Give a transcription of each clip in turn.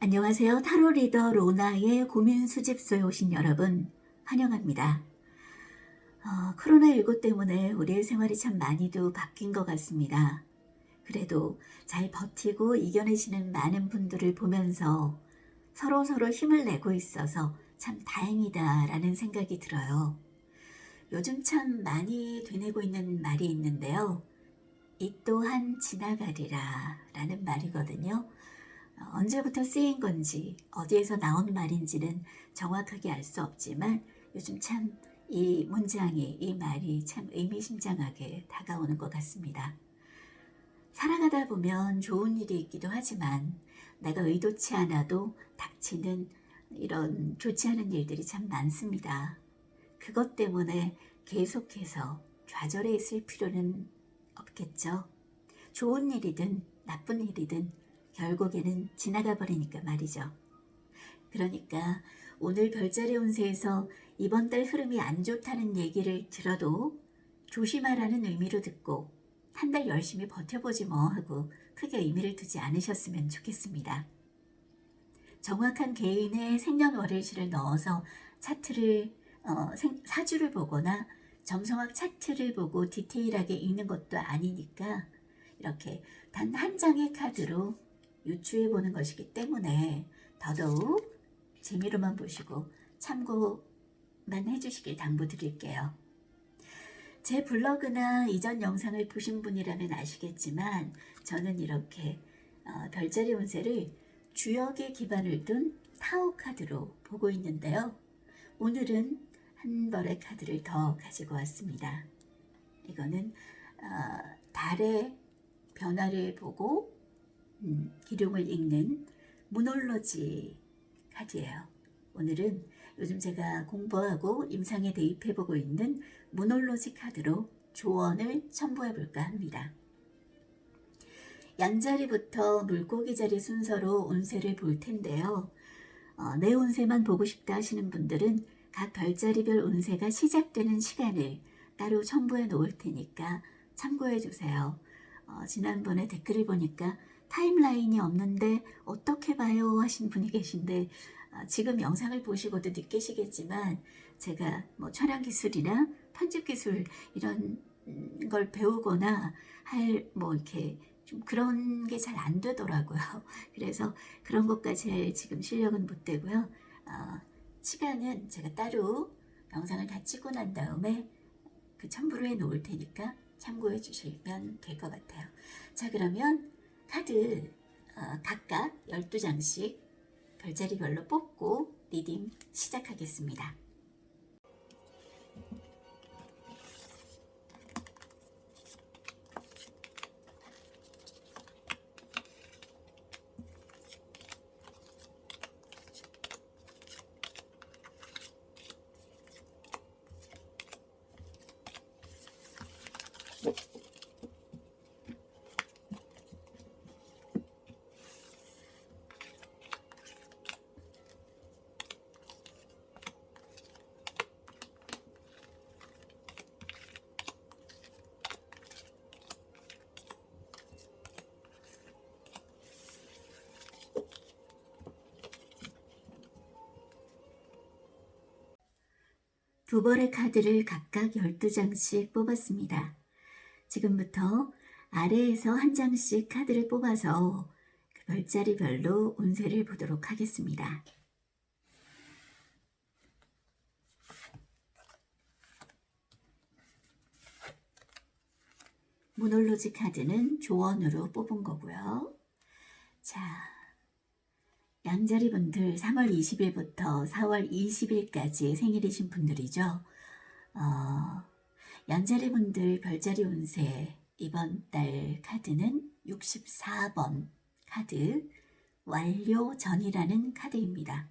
안녕하세요. 타로 리더 로나의 고민 수집소에 오신 여러분 환영합니다. 코로나19 때문에 우리의 생활이 참 많이도 바뀐 것 같습니다. 그래도 잘 버티고 이겨내시는 많은 분들을 보면서 서로서로 힘을 내고 있어서 참 다행이다라는 생각이 들어요. 요즘 참 많이 되뇌고 있는 말이 있는데요. 이 또한 지나가리라 라는 말이거든요. 언제부터 쓰인 건지 어디에서 나온 말인지는 정확하게 알 수 없지만 요즘 참 이 문장이, 이 말이 참 의미심장하게 다가오는 것 같습니다. 살아가다 보면 좋은 일이 있기도 하지만 내가 의도치 않아도 닥치는 이런 좋지 않은 일들이 참 많습니다. 그것 때문에 계속해서 좌절해 있을 필요는 없겠죠. 좋은 일이든 나쁜 일이든 결국에는 지나가 버리니까 말이죠. 그러니까 오늘 별자리 운세에서 이번 달 흐름이 안 좋다는 얘기를 들어도 조심하라는 의미로 듣고 한 달 열심히 버텨보지 뭐 하고 크게 의미를 두지 않으셨으면 좋겠습니다. 정확한 개인의 생년월일시를 넣어서 차트를 사주를 보거나 점성학 차트를 보고 디테일하게 읽는 것도 아니니까 이렇게 단 한 장의 카드로 유추해 보는 것이기 때문에 더더욱 재미로만 보시고 참고만 해주시길 당부드릴게요. 제 블로그나 이전 영상을 보신 분이라면 아시겠지만 저는 이렇게 별자리 운세를 주역에 기반을 둔 타로 카드로 보고 있는데요. 오늘은 한 벌의 카드를 더 가지고 왔습니다. 이거는 달의 변화를 보고 기룡을 읽는 무놀로지 카드예요. 오늘은 요즘 제가 공부하고 임상에 대입해보고 있는 무놀로지 카드로 조언을 첨부해볼까 합니다. 양자리부터 물고기 자리 순서로 운세를 볼 텐데요. 내 운세만 보고 싶다 하시는 분들은 각 별자리별 운세가 시작되는 시간을 따로 첨부해 놓을 테니까 참고해 주세요. 지난번에 댓글을 보니까 타임라인이 없는데 어떻게 봐요 하신 분이 계신데 지금 영상을 보시고도 느끼시겠지만 제가 뭐 촬영 기술이나 편집 기술 이런 걸 배우거나 할 뭐 이렇게 좀 그런 게 잘 안 되더라고요. 그래서 그런 것까지 할 지금 실력은 못 되고요. 시간은 제가 따로 영상을 다 찍고 난 다음에 그 첨부를 해 놓을 테니까 참고해 주시면 될 것 같아요. 자, 그러면 카드 각각 12장씩 별자리별로 뽑고 리딩 시작하겠습니다. 두 벌의 카드를 각각 12장씩 뽑았습니다. 지금부터 아래에서 한 장씩 카드를 뽑아서 그 별자리별로 운세를 보도록 하겠습니다. 무놀로지 카드는 조언으로 뽑은 거고요. 자, 양자리 분들 3월 20일부터 4월 20일까지 생일이신 분들이죠. 양자리 분들 별자리 운세 이번 달 카드는 64번 카드 완료 전이라는 카드입니다.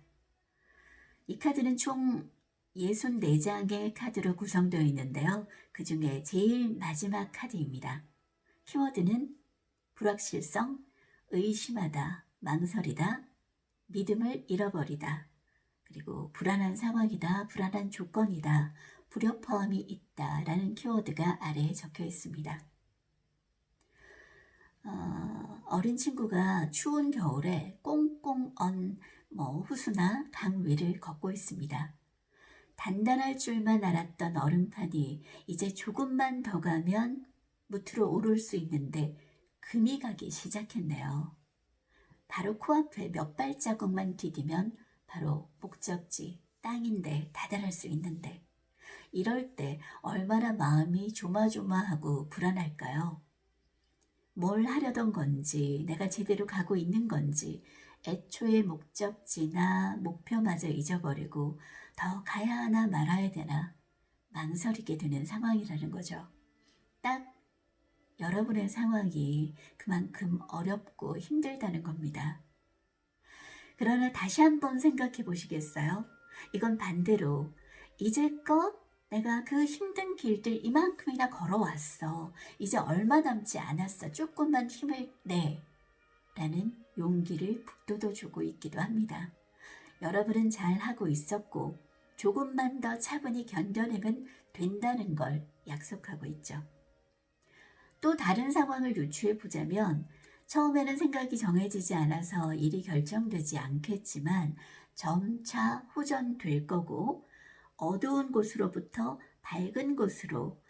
이 카드는 총 64장의 카드로 구성되어 있는데요. 그 중에 제일 마지막 카드입니다. 키워드는 불확실성, 의심하다, 망설이다, 믿음을 잃어버리다, 그리고 불안한 상황이다, 불안한 조건이다, 불협화음이 있다 라는 키워드가 아래에 적혀 있습니다. 어린 친구가 추운 겨울에 꽁꽁 언 호수나 강 위를 걷고 있습니다. 단단할 줄만 알았던 얼음판이 이제 조금만 더 가면 무트로 오를 수 있는데 금이 가기 시작했네요. 바로 코앞에 몇 발자국만 디디면 바로 목적지 땅인데 다다를 수 있는데 이럴 때 얼마나 마음이 조마조마하고 불안할까요? 뭘 하려던 건지, 내가 제대로 가고 있는 건지, 애초의 목적지나 목표마저 잊어버리고 더 가야 하나 말아야 되나 망설이게 되는 상황이라는 거죠. 딱 여러분의 상황이 그만큼 어렵고 힘들다는 겁니다. 그러나 다시 한번 생각해 보시겠어요? 이건 반대로 이제껏 내가 그 힘든 길들 이만큼이나 걸어왔어. 이제 얼마 남지 않았어. 조금만 힘을 내. 라는 용기를 북돋워주고 있기도 합니다. 여러분은 잘하고 있었고 조금만 더 차분히 견뎌내면 된다는 걸 약속하고 있죠. 또 다른 상황을 유추해 보자면 처음에는 생각이 정해지지 않아서 일이 결정되지 않겠지만 점차 호전될 거고 어두운 곳으로부터 밝은 곳으로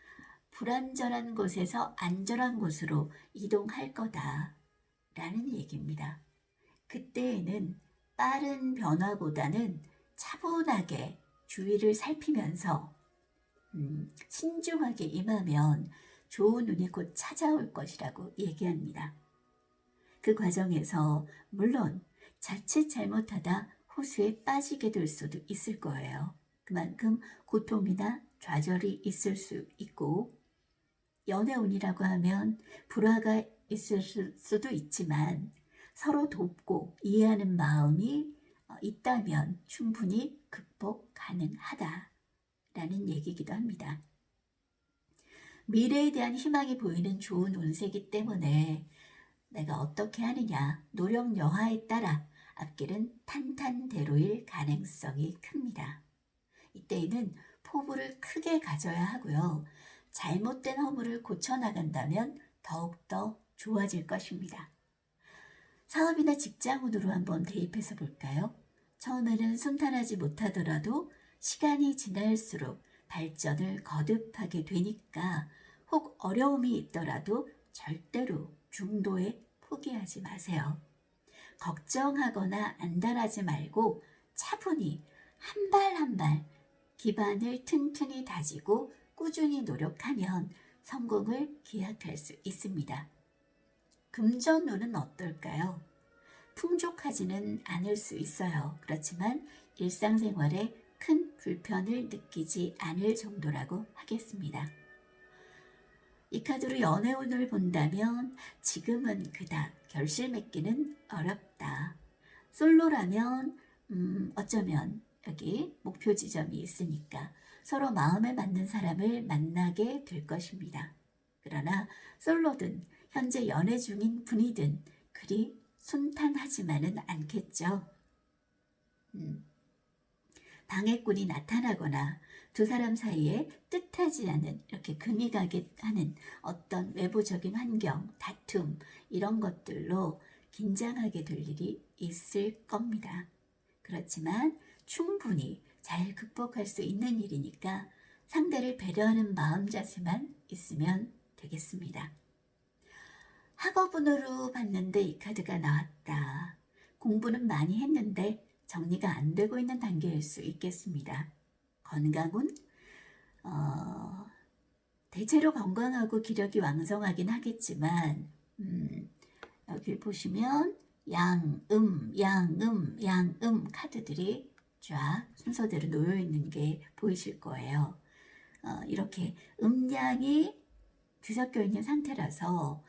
불안전한 곳에서 안전한 곳으로 이동할 거다라는 얘기입니다. 그때에는 빠른 변화보다는 차분하게 주위를 살피면서 신중하게 임하면 좋은 운이 곧 찾아올 것이라고 얘기합니다. 그 과정에서 물론 자칫 잘못하다 호수에 빠지게 될 수도 있을 거예요. 그만큼 고통이나 좌절이 있을 수 있고 연애운이라고 하면 불화가 있을 수도 있지만 서로 돕고 이해하는 마음이 있다면 충분히 극복 가능하다라는 얘기이기도 합니다. 미래에 대한 희망이 보이는 좋은 운세이기 때문에 내가 어떻게 하느냐 노력 여하에 따라 앞길은 탄탄대로일 가능성이 큽니다. 이때에는 포부를 크게 가져야 하고요. 잘못된 허물을 고쳐나간다면 더욱더 좋아질 것입니다. 사업이나 직장운으로 한번 대입해서 볼까요? 처음에는 순탄하지 못하더라도 시간이 지날수록 발전을 거듭하게 되니까 혹 어려움이 있더라도 절대로 중도에 포기하지 마세요. 걱정하거나 안달하지 말고 차분히 한 발 한 발 기반을 튼튼히 다지고 꾸준히 노력하면 성공을 기약할 수 있습니다. 금전운은 어떨까요? 풍족하지는 않을 수 있어요. 그렇지만 일상생활에 큰 불편을 느끼지 않을 정도라고 하겠습니다. 이 카드로 연애운을 본다면 지금은 그닥 결실 맺기는 어렵다. 솔로라면 어쩌면 여기 목표 지점이 있으니까 서로 마음에 맞는 사람을 만나게 될 것입니다. 그러나 솔로든 현재 연애 중인 분이든 그리 순탄하지만은 않겠죠. 방해꾼이 나타나거나 두 사람 사이에 뜻하지 않은 이렇게 금이 가게 하는 어떤 외부적인 환경, 다툼 이런 것들로 긴장하게 될 일이 있을 겁니다. 그렇지만 충분히 잘 극복할 수 있는 일이니까 상대를 배려하는 마음 자세만 있으면 되겠습니다. 학업운으로 봤는데 이 카드가 나왔다. 공부는 많이 했는데 정리가 안 되고 있는 단계일 수 있겠습니다. 건강운? 대체로 건강하고 기력이 왕성하긴 하겠지만 여기 보시면 양음 카드들이 쫙 순서대로 놓여 있는 게 보이실 거예요. 이렇게 음양이 뒤섞여 있는 상태라서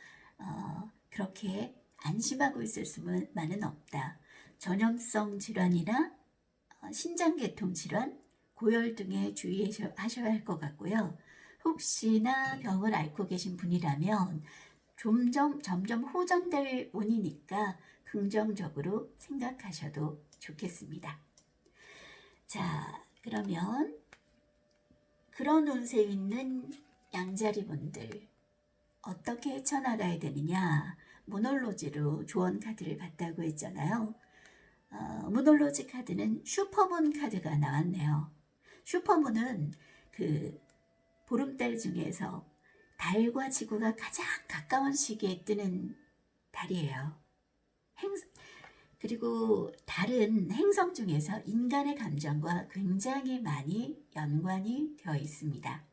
그렇게 안심하고 있을 수만은 없다. 전염성 질환이나 신장계통 질환, 고열 등에 주의하셔야 할 것 같고요. 혹시나 병을 앓고 계신 분이라면 점점 호전될 운이니까 긍정적으로 생각하셔도 좋겠습니다. 자, 그러면 그런 운세 있는 양자리 분들 어떻게 헤쳐나가야 되느냐? 모놀로지로 조언 카드를 받다고 했잖아요. 모놀로지 카드는 슈퍼문 카드가 나왔네요. 슈퍼문은 그 보름달 중에서 달과 지구가 가장 가까운 시기에 뜨는 달이에요. 그리고 달은 행성 중에서 인간의 감정과 굉장히 많이 연관이 되어 있습니다.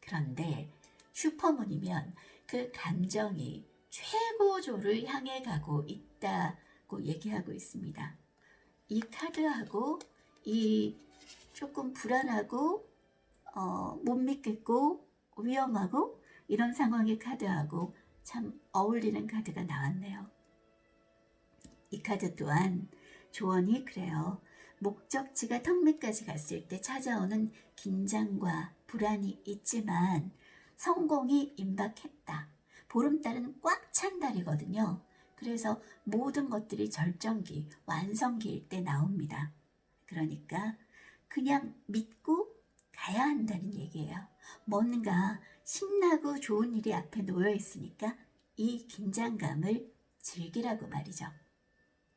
그런데 슈퍼문이면 그 감정이 최고조를 향해 가고 있다고 얘기하고 있습니다. 이 카드하고 이 조금 불안하고 못 믿겠고 위험하고 이런 상황의 카드하고 참 어울리는 카드가 나왔네요. 이 카드 또한 조언이 그래요. 목적지가 턱 밑까지 갔을 때 찾아오는 긴장과 불안이 있지만 성공이 임박했다. 보름달은 꽉 찬 달이거든요. 그래서 모든 것들이 절정기, 완성기일 때 나옵니다. 그러니까 그냥 믿고 가야 한다는 얘기예요. 뭔가 신나고 좋은 일이 앞에 놓여 있으니까 이 긴장감을 즐기라고 말이죠.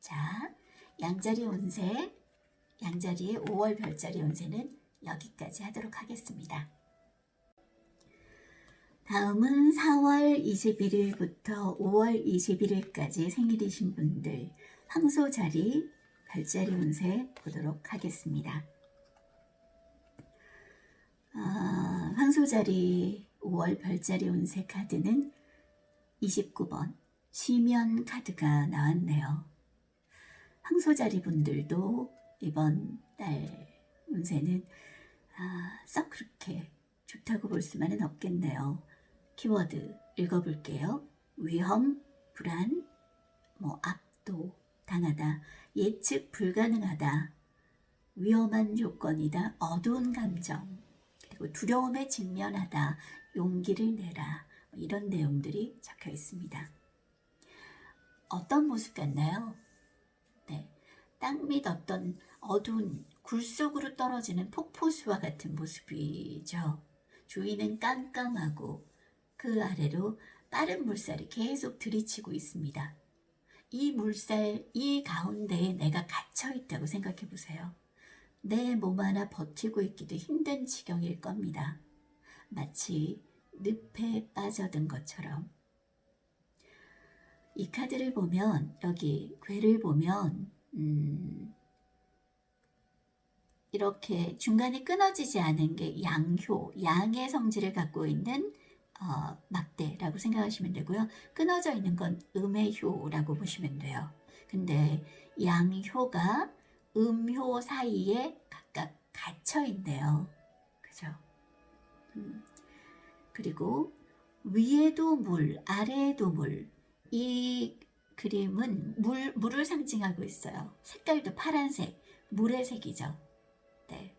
자, 양자리 운세, 양자리의 5월 별자리 운세는 여기까지 하도록 하겠습니다. 다음은 4월 21일부터 5월 21일까지 생일이신 분들 황소자리 별자리 운세 보도록 하겠습니다. 황소자리 5월 별자리 운세 카드는 29번 시면 카드가 나왔네요. 황소자리 분들도 이번 달 운세는 썩 그렇게 좋다고 볼 수만은 없겠네요. 키워드 읽어볼게요. 위험, 불안, 압도, 당하다, 예측 불가능하다, 위험한 조건이다, 어두운 감정, 그리고 두려움에 직면하다, 용기를 내라, 이런 내용들이 적혀 있습니다. 어떤 모습 같나요? 네, 땅 밑 어떤 어두운 굴 속으로 떨어지는 폭포수와 같은 모습이죠. 주위는 깜깜하고 그 아래로 빠른 물살이 계속 들이치고 있습니다. 이 물살, 이 가운데에 내가 갇혀 있다고 생각해 보세요. 내 몸 하나 버티고 있기도 힘든 지경일 겁니다. 마치 늪에 빠져든 것처럼. 이 카드를 보면, 여기 괴를 보면 이렇게 중간에 끊어지지 않은 게 양효, 양의 성질을 갖고 있는 막대라고 생각하시면 되고요. 끊어져 있는 건 음의 효라고 보시면 돼요. 근데 양효가 음효 사이에 각각 갇혀 있네요. 그죠? 그리고 위에도 물, 아래에도 물. 이 그림은 물을 상징하고 있어요. 색깔도 파란색, 물의 색이죠. 네.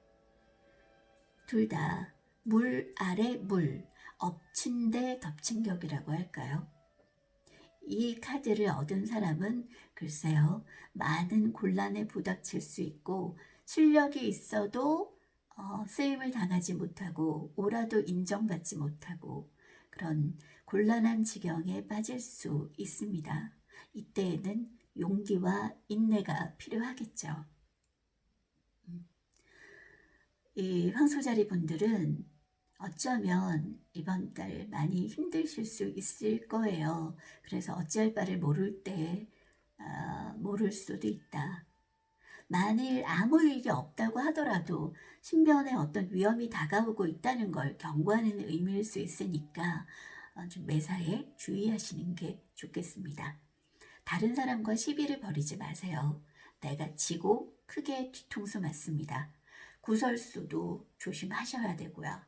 둘 다 물 아래 물, 엎친 데 덮친 격이라고 할까요? 이 카드를 얻은 사람은 글쎄요, 많은 곤란에 부닥칠 수 있고 실력이 있어도 쓰임을 당하지 못하고 오라도 인정받지 못하고 그런 곤란한 지경에 빠질 수 있습니다. 이때에는 용기와 인내가 필요하겠죠. 이 황소자리 분들은 어쩌면 이번 달 많이 힘드실 수 있을 거예요. 그래서 어찌할 바를 모를 때 모를 수도 있다. 만일 아무 일이 없다고 하더라도 신변에 어떤 위험이 다가오고 있다는 걸 경고하는 의미일 수 있으니까 좀 매사에 주의하시는 게 좋겠습니다. 다른 사람과 시비를 벌이지 마세요. 내가 지고 크게 뒤통수 맞습니다. 구설수도 조심하셔야 되고요.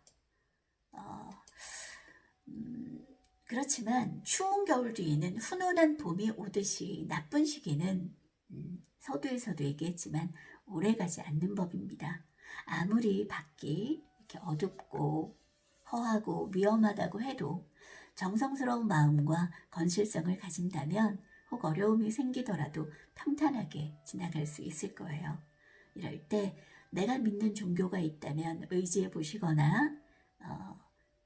그렇지만 추운 겨울 뒤에는 훈훈한 봄이 오듯이 나쁜 시기는 서두에서도 얘기했지만 오래가지 않는 법입니다. 아무리 밖이 이렇게 어둡고 허하고 위험하다고 해도 정성스러운 마음과 건실성을 가진다면 혹 어려움이 생기더라도 평탄하게 지나갈 수 있을 거예요. 이럴 때 내가 믿는 종교가 있다면 의지해 보시거나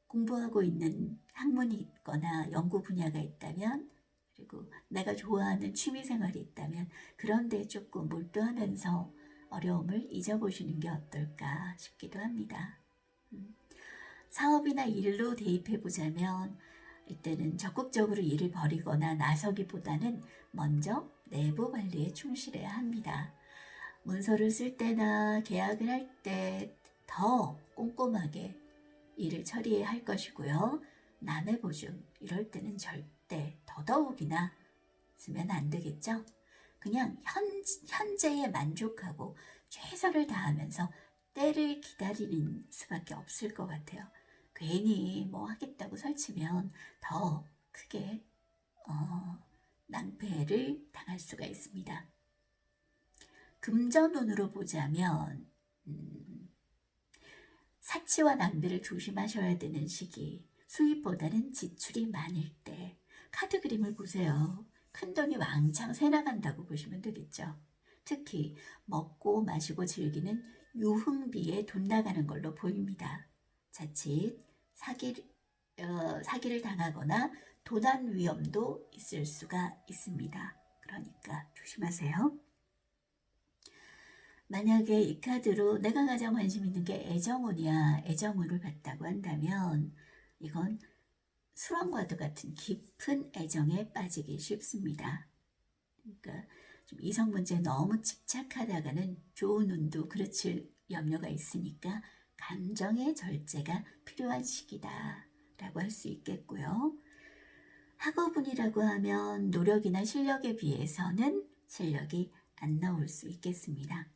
공부하고 있는 학문이 있거나 연구 분야가 있다면 그리고 내가 좋아하는 취미생활이 있다면 그런 데 조금 몰두하면서 어려움을 잊어보시는 게 어떨까 싶기도 합니다. 사업이나 일로 대입해보자면 이때는 적극적으로 일을 벌이거나 나서기보다는 먼저 내부 관리에 충실해야 합니다. 문서를 쓸 때나 계약을 할 때 더 꼼꼼하게 일을 처리해야 할 것이고요. 남의 보증 이럴 때는 절대 더더욱이나 쓰면 안 되겠죠. 그냥 현재에 만족하고 최선을 다하면서 때를 기다리는 수밖에 없을 것 같아요. 괜히 뭐 하겠다고 설치면 더 크게 낭패를 당할 수가 있습니다. 금전운으로 보자면 사치와 낭비를 조심하셔야 되는 시기, 수입보다는 지출이 많을 때 카드 그림을 보세요. 큰돈이 왕창 새나간다고 보시면 되겠죠. 특히 먹고 마시고 즐기는 유흥비에 돈 나가는 걸로 보입니다. 자칫 사기를 당하거나 도난 위험도 있을 수가 있습니다. 그러니까 조심하세요. 만약에 이 카드로 내가 가장 관심 있는 게 애정운이야, 애정운을 봤다고 한다면 이건 수렁과도 같은 깊은 애정에 빠지기 쉽습니다. 그러니까 좀 이성 문제에 너무 집착하다가는 좋은 운도 그르칠 염려가 있으니까 감정의 절제가 필요한 시기다 라고 할 수 있겠고요. 학업운이라고 하면 노력이나 실력에 비해서는 실력이 안 나올 수 있겠습니다.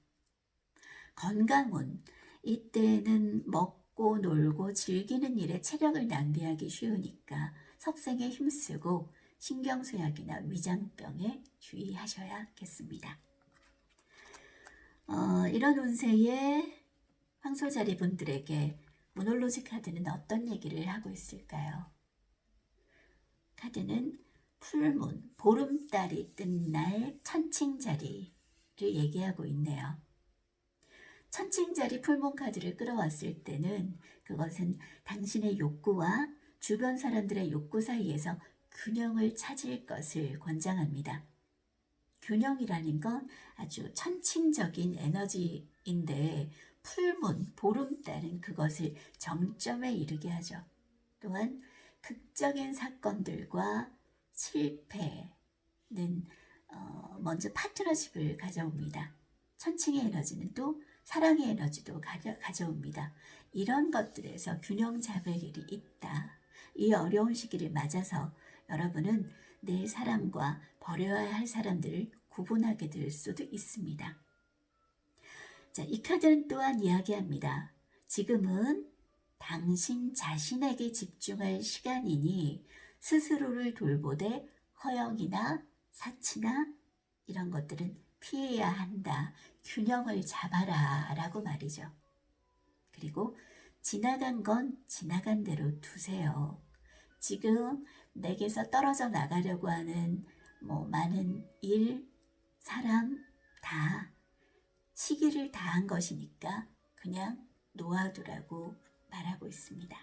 건강운, 이때는 먹고 놀고 즐기는 일에 체력을 낭비하기 쉬우니까 섭생에 힘쓰고 신경쇠약이나 위장병에 주의하셔야겠습니다. 이런 운세에 황소자리 분들에게 모놀로지 카드는 어떤 얘기를 하고 있을까요? 카드는 풀문, 보름달이 뜬 날 천칭자리를 얘기하고 있네요. 천칭자리 풀문 카드를 끌어왔을 때는 그것은 당신의 욕구와 주변 사람들의 욕구 사이에서 균형을 찾을 것을 권장합니다. 균형이라는 건 아주 천칭적인 에너지인데 풀문, 보름달은 그것을 정점에 이르게 하죠. 또한 극적인 사건들과 실패는 먼저 파트너십을 가져옵니다. 천칭의 에너지는 또 사랑의 에너지도 가져옵니다. 이런 것들에서 균형 잡을 일이 있다. 이 어려운 시기를 맞아서 여러분은 내 사람과 버려야 할 사람들을 구분하게 될 수도 있습니다. 자, 이 카드는 또한 이야기합니다. 지금은 당신 자신에게 집중할 시간이니 스스로를 돌보되 허영이나 사치나 이런 것들은 피해야 한다. 균형을 잡아라 라고 말이죠. 그리고 지나간 건 지나간 대로 두세요. 지금 내게서 떨어져 나가려고 하는 많은 일, 사람 다 시기를 다한 것이니까 그냥 놓아두라고 말하고 있습니다.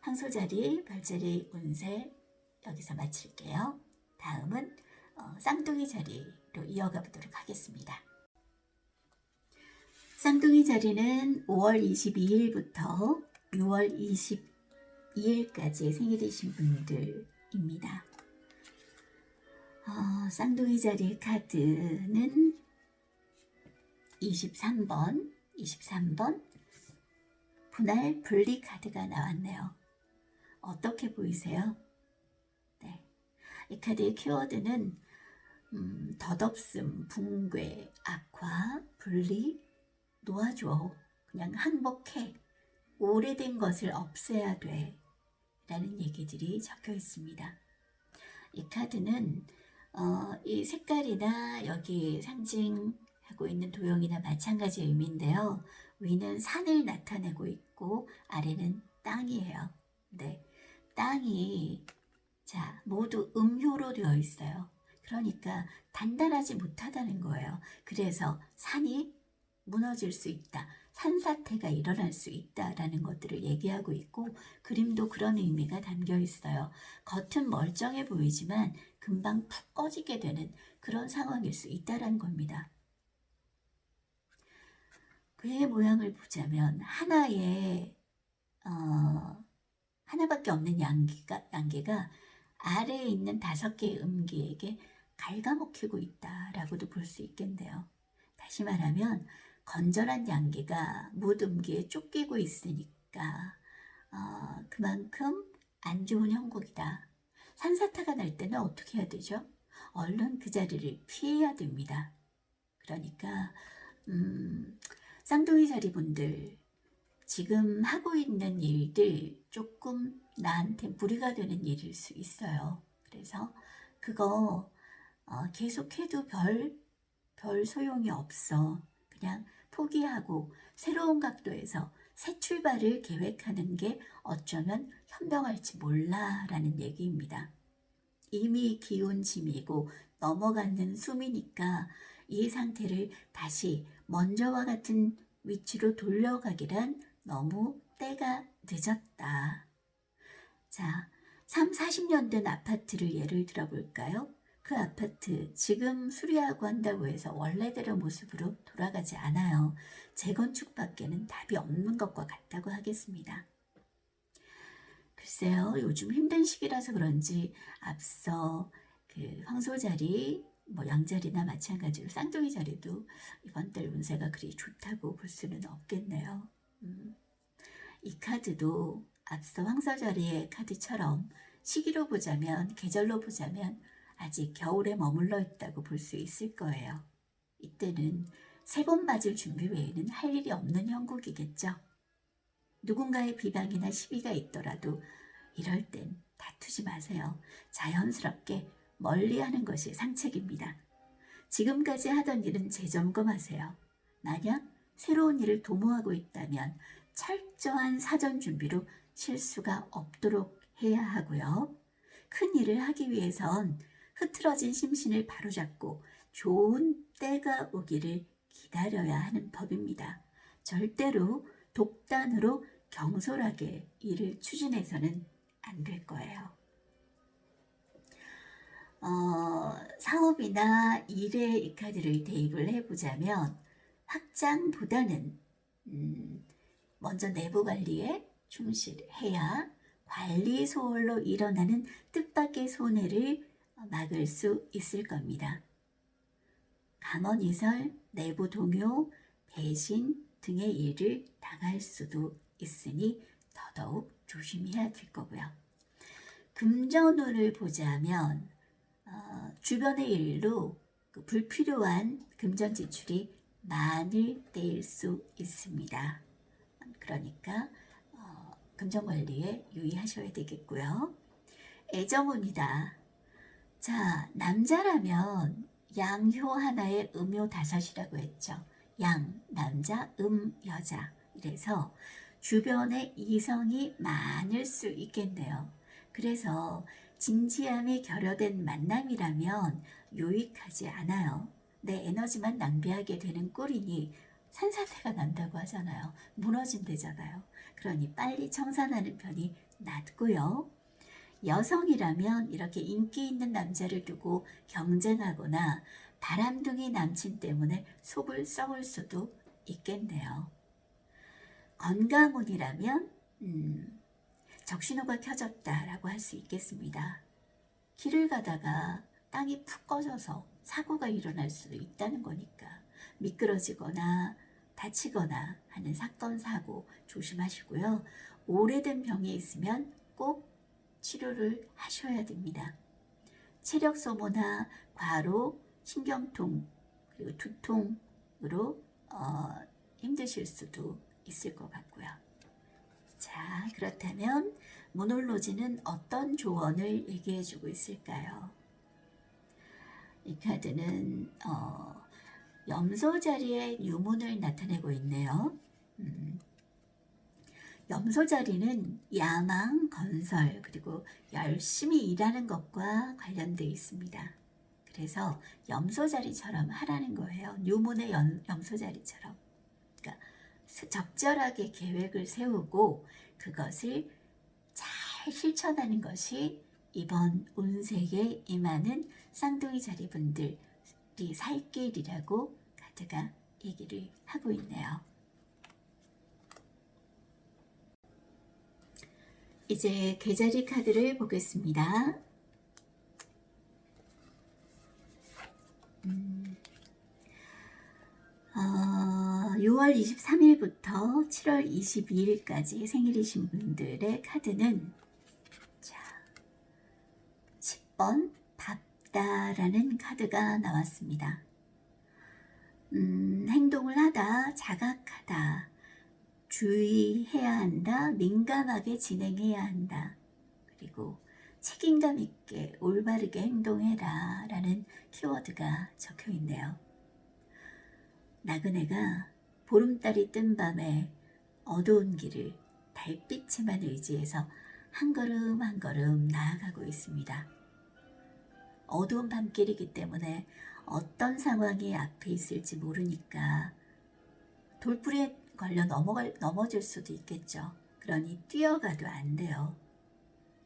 황소자리, 별자리 운세 여기서 마칠게요. 다음은 쌍둥이 자리로 이어가 보도록 하겠습니다. 쌍둥이 자리는 5월 22일부터 6월 22일까지 생일이신 분들입니다. 쌍둥이 자리 카드는 23번 분할 분리 카드가 나왔네요. 어떻게 보이세요? 네, 이 카드의 키워드는 덧없음, 붕괴, 악화, 분리, 놓아줘, 그냥 항복해, 오래된 것을 없애야 돼 라는 얘기들이 적혀 있습니다. 이 카드는 이 색깔이나 여기 상징하고 있는 도형이나 마찬가지 의미인데요. 위는 산을 나타내고 있고 아래는 땅이에요. 네, 땅이 모두 음효로 되어 있어요. 그러니까 단단하지 못하다는 거예요. 그래서 산이 무너질 수 있다. 산사태가 일어날 수 있다라는 것들을 얘기하고 있고, 그림도 그런 의미가 담겨 있어요. 겉은 멀쩡해 보이지만 금방 푹 꺼지게 되는 그런 상황일 수 있다라는 겁니다. 그의 모양을 보자면 하나밖에 없는 양귀가 아래에 있는 5개의 음기에게 갉아먹히고 있다라고도 볼 수 있겠네요. 다시 말하면 건전한 양귀가 무음기에 쫓기고 있으니까 그만큼 안 좋은 형국이다. 산사태가 날 때는 어떻게 해야 되죠? 얼른 그 자리를 피해야 됩니다. 그러니까 쌍둥이 자리분들, 지금 하고 있는 일들 조금 나한테 무리가 되는 일일 수 있어요. 그래서 그거 계속해도 별 소용이 없어. 그냥 포기하고 새로운 각도에서 새 출발을 계획하는 게 어쩌면 현명할지 몰라 라는 얘기입니다. 이미 기운 짐이고 넘어가는 숨이니까 이 상태를 다시 먼저와 같은 위치로 돌려가기란 너무 때가 늦었다. 자, 3, 40년 된 아파트를 예를 들어볼까요? 그 아파트 지금 수리하고 한다고 해서 원래대로 모습으로 돌아가지 않아요. 재건축밖에는 답이 없는 것과 같다고 하겠습니다. 글쎄요, 요즘 힘든 시기라서 그런지 앞서 그 황소자리, 양자리나 마찬가지로 쌍둥이 자리도 이번 달 운세가 그리 좋다고 볼 수는 없겠네요. 이 카드도 앞서 황소자리의 카드처럼 시기로 보자면, 계절로 보자면 아직 겨울에 머물러 있다고 볼 수 있을 거예요. 이때는 3번 맞을 준비 외에는 할 일이 없는 형국이겠죠. 누군가의 비방이나 시비가 있더라도 이럴 땐 다투지 마세요. 자연스럽게 멀리하는 것이 상책입니다. 지금까지 하던 일은 재점검하세요. 만약 새로운 일을 도모하고 있다면 철저한 사전 준비로 실수가 없도록 해야 하고요. 큰 일을 하기 위해선 흐트러진 심신을 바로잡고 좋은 때가 오기를 기다려야 하는 법입니다. 절대로 독단으로 경솔하게 일을 추진해서는 안 될 거예요. 사업이나 일에 이 카드를 대입을 해보자면 확장보다는 먼저 내부 관리에 충실해야 관리 소홀로 일어나는 뜻밖의 손해를 막을 수 있을 겁니다. 감언이설, 내부 동요, 배신 등의 일을 당할 수도 있으니 더더욱 조심해야 될 거고요. 금전운을 보자면 주변의 일로 불필요한 금전 지출이 많을 때일 수 있습니다. 그러니까 금전관리에 유의하셔야 되겠고요. 애정운이다. 자, 남자라면 양효 하나에 음효 5이라고 했죠. 양, 남자, 여자. 이래서 주변에 이성이 많을 수 있겠네요. 그래서 진지함이 결여된 만남이라면 유익하지 않아요. 내 에너지만 낭비하게 되는 꼴이니 산사태가 난다고 하잖아요. 무너진대잖아요. 그러니 빨리 청산하는 편이 낫고요. 여성이라면 이렇게 인기 있는 남자를 두고 경쟁하거나 바람둥이 남친 때문에 속을 썩을 수도 있겠네요. 건강운이라면 적신호가 켜졌다라고 할 수 있겠습니다. 길을 가다가 땅이 푹 꺼져서 사고가 일어날 수도 있다는 거니까 미끄러지거나 다치거나 하는 사건, 사고 조심하시고요. 오래된 병이 있으면 꼭 치료를 하셔야 됩니다. 체력 소모나 과로, 신경통, 그리고 두통으로 힘드실 수도 있을 것 같고요. 자, 그렇다면 문홀로지는 어떤 조언을 얘기해주고 있을까요? 이 카드는 염소 자리에 유문을 나타내고 있네요. 염소 자리는 야망, 건설, 그리고 열심히 일하는 것과 관련되어 있습니다. 그래서 염소 자리처럼 하라는 거예요. 유문의 염소 자리처럼. 그러니까 적절하게 계획을 세우고 그것을 잘 실천하는 것이 이번 운세에 임하는 쌍둥이 자리분들이 살 길이라고 카드가 얘기를 하고 있네요. 이제 계자리 카드를 보겠습니다. 6월 23일부터 7월 22일까지 생일이신 분들의 카드는 자, 10번 답다라는 카드가 나왔습니다. 행동을 하다, 자각하다, 주의해야 한다, 민감하게 진행해야 한다, 그리고 책임감 있게 올바르게 행동해라 라는 키워드가 적혀 있네요. 나그네가 보름달이 뜬 밤에 어두운 길을 달빛에만 의지해서 한 걸음 한 걸음 나아가고 있습니다. 어두운 밤길이기 때문에 어떤 상황이 앞에 있을지 모르니까 돌부리에 걸려 넘어질 수도 있겠죠. 그러니 뛰어가도 안 돼요.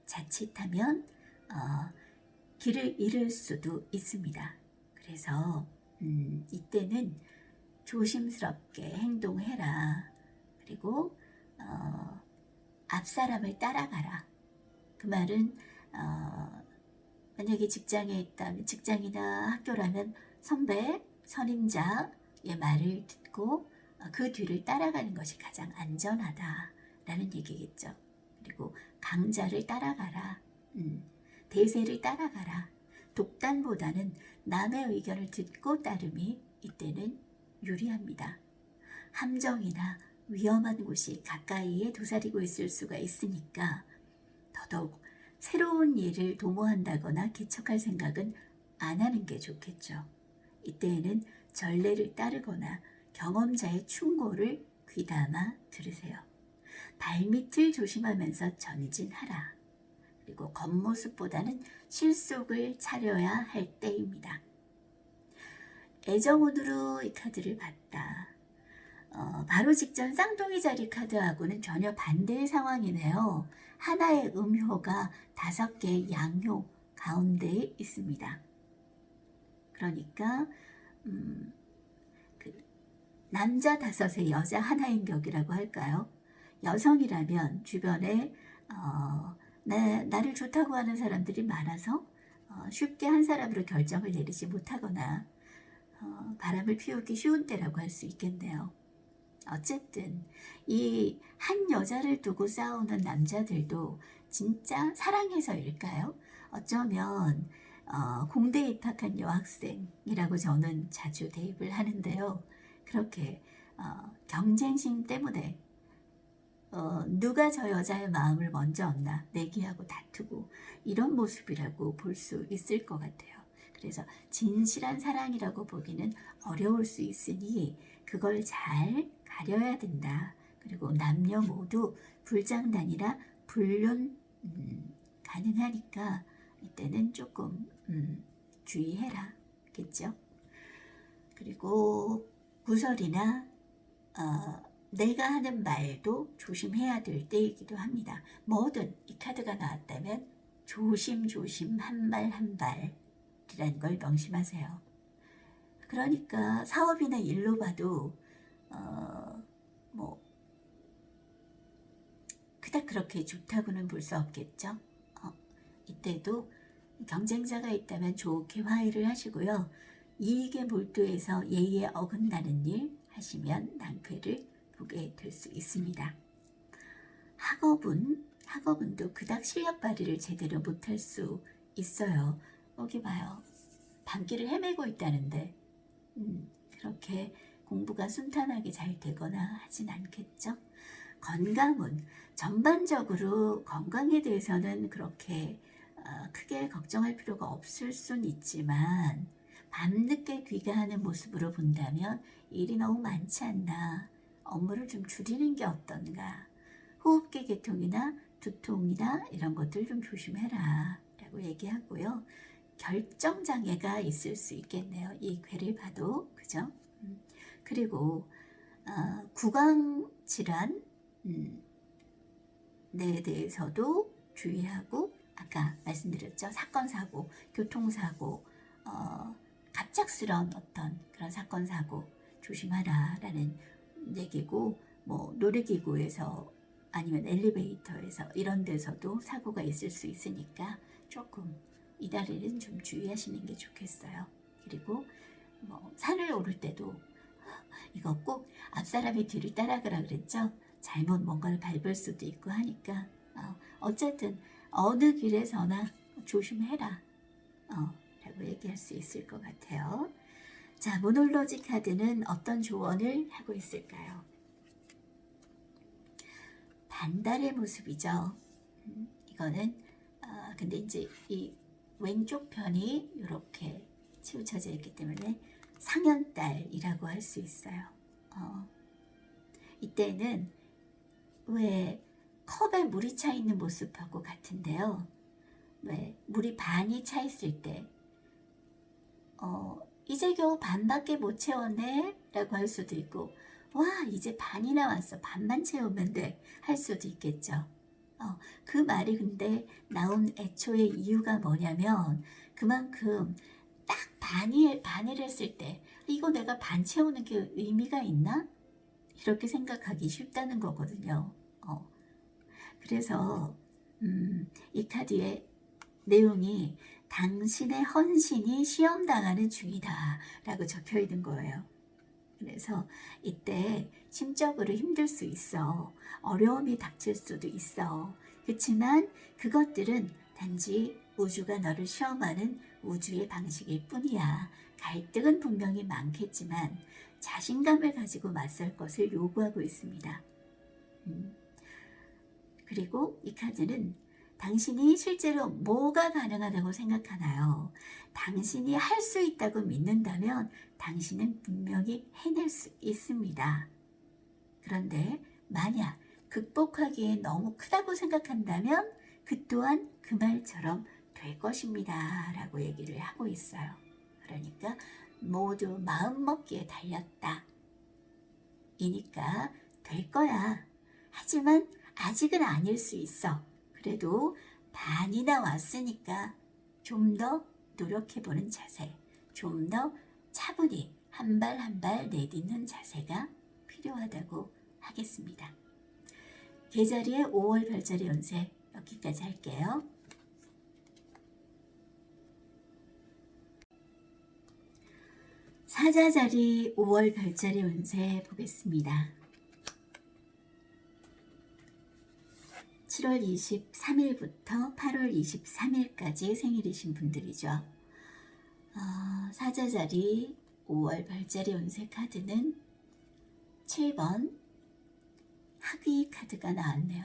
자칫하면 길을 잃을 수도 있습니다. 그래서 이때는 조심스럽게 행동해라. 그리고 앞 사람을 따라가라. 그 말은 만약에 직장에 있다면 직장이나 학교라면 선배, 선임자의 말을 듣고 그 뒤를 따라가는 것이 가장 안전하다라는 얘기겠죠. 그리고 강자를 따라가라. 대세를 따라가라. 독단보다는 남의 의견을 듣고 따름이 이때는 유리합니다. 함정이나 위험한 곳이 가까이에 도사리고 있을 수가 있으니까 더더욱 새로운 일을 도모한다거나 개척할 생각은 안 하는 게 좋겠죠. 이때에는 전례를 따르거나 경험자의 충고를 귀담아 들으세요. 발밑을 조심하면서 전진하라. 그리고 겉모습보다는 실속을 차려야 할 때입니다. 애정운으로 이 카드를 봤다. 바로 직전 쌍둥이 자리 카드하고는 전혀 반대의 상황이네요. 하나의 음효가 5개의 양효 가운데에 있습니다. 그러니까 남자 5에 여자 하나인 격이라고 할까요? 여성이라면 주변에 나를 좋다고 하는 사람들이 많아서 쉽게 한 사람으로 결정을 내리지 못하거나 바람을 피우기 쉬운 때라고 할 수 있겠네요. 어쨌든 이 한 여자를 두고 싸우는 남자들도 진짜 사랑해서일까요? 어쩌면 공대에 입학한 여학생이라고 저는 자주 대입을 하는데요. 그렇게 경쟁심 때문에 누가 저 여자의 마음을 먼저 얻나 내기하고 다투고 이런 모습이라고 볼 수 있을 것 같아요. 그래서 진실한 사랑이라고 보기는 어려울 수 있으니 그걸 잘 가려야 된다. 그리고 남녀 모두 불장난이라 불륜 가능하니까 이때는 조금 주의해라 겠죠. 그리고 구설이나 내가 하는 말도 조심해야 될 때이기도 합니다. 뭐든 이 카드가 나왔다면 조심조심 한 말 한 발이라는 걸 명심하세요. 그러니까 사업이나 일로 봐도 그닥 그렇게 좋다고는 볼 수 없겠죠. 이때도 경쟁자가 있다면 좋게 화해를 하시고요. 이익에 몰두해서 예의에 어긋나는 일 하시면 낭패를 보게 될 수 있습니다. 학업은도 그닥 실력 발휘를 제대로 못할 수 있어요. 여기 봐요. 밤길을 헤매고 있다는데 그렇게 공부가 순탄하게 잘 되거나 하진 않겠죠. 건강은 전반적으로 건강에 대해서는 그렇게 크게 걱정할 필요가 없을 순 있지만 밤늦게 귀가하는 모습으로 본다면 일이 너무 많지 않나, 업무를 좀 줄이는 게 어떤가, 호흡기 계통이나 두통이나 이런 것들 좀 조심해라 라고 얘기하고요. 결정장애가 있을 수 있겠네요. 이 괴를 봐도 그죠? 그리고 구강 질환 에 대해서도 주의하고, 아까 말씀드렸죠. 사건 사고, 교통사고, 갑작스러운 어떤 그런 사건 사고 조심하라라는 얘기고, 뭐 놀이기구에서 아니면 엘리베이터에서 이런 데서도 사고가 있을 수 있으니까 조금 이달에는 좀 주의하시는 게 좋겠어요. 그리고 뭐 산을 오를 때도 이거 꼭 앞사람이 뒤를 따라가라 그랬죠. 잘못 뭔가를 밟을 수도 있고 하니까 어쨌든 어느 길에서나 조심해라 라고 얘기할 수 있을 것 같아요. 자, 모놀로지 카드는 어떤 조언을 하고 있을까요? 반달의 모습이죠. 이거는 근데 이제 이 왼쪽 편이 이렇게 치우쳐져 있기 때문에 상현달이라고 할 수 있어요. 이때는 왜 컵에 물이 차 있는 모습하고 같은데요. 왜 물이 반이 차 있을 때 이제 겨우 반밖에 못 채웠네 라고 할 수도 있고, 와 이제 반이 나왔어, 반만 채우면 돼 할 수도 있겠죠. 그 말이 근데 나온 애초의 이유가 뭐냐면, 그만큼 딱 반을 했을 때 이거 내가 반 채우는 게 의미가 있나? 이렇게 생각하기 쉽다는 거거든요. 그래서 이 카드의 내용이 당신의 헌신이 시험당하는 중이다 라고 적혀 있는 거예요. 그래서 이때 심적으로 힘들 수 있어. 어려움이 닥칠 수도 있어. 그렇지만 그것들은 단지 우주가 너를 시험하는 우주의 방식일 뿐이야. 갈등은 분명히 많겠지만 자신감을 가지고 맞설 것을 요구하고 있습니다. 그리고 이 카드는 당신이 실제로 뭐가 가능하다고 생각하나요? 당신이 할 수 있다고 믿는다면 당신은 분명히 해낼 수 있습니다. 그런데 만약 극복하기에 너무 크다고 생각한다면 그 또한 그 말처럼 될 것입니다 라고 얘기를 하고 있어요. 그러니까 모두 마음먹기에 달렸다. 이니까 될 거야. 하지만 아직은 아닐 수 있어. 그래도 반이나 왔으니까 좀 더 노력해보는 자세, 좀 더 차분히 한 발 한 발 내딛는 자세가 필요하다고 하겠습니다. 계자리의 5월 별자리 운세 여기까지 할게요. 사자자리 5월 별자리 운세 보겠습니다. 7월 23일부터 8월 23일까지 생일이신 분들이죠. 사자자리 5월 별자리 운세 카드는 7번 학위 카드가 나왔네요.